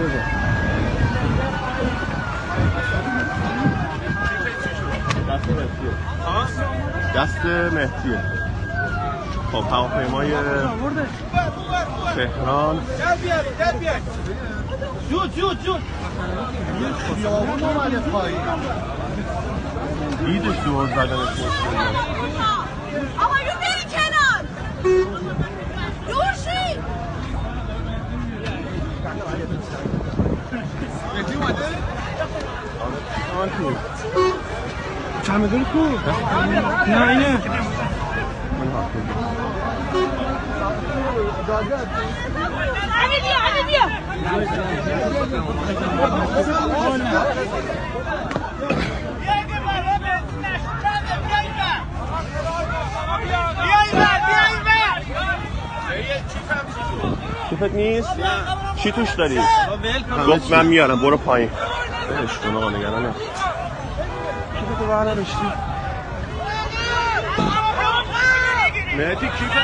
بده. دست مهدیه. خب هواپیمای تهران زود خیابون اومده پایین. دیدش دور زدنش آقایون بری کنار دور شید. مهدی اومده؟ چمدون کو؟ نه اینه. علی بیا کیفت نیست؟ چی توش داری؟ گفت من میارم برو پایین. اشتون آقا نگرانه. کیفتو برداشتی؟ مهدی کیفت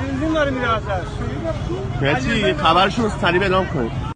بنزین داره میره واسه. مهدی خبرشون رو سریع اعلام کنید.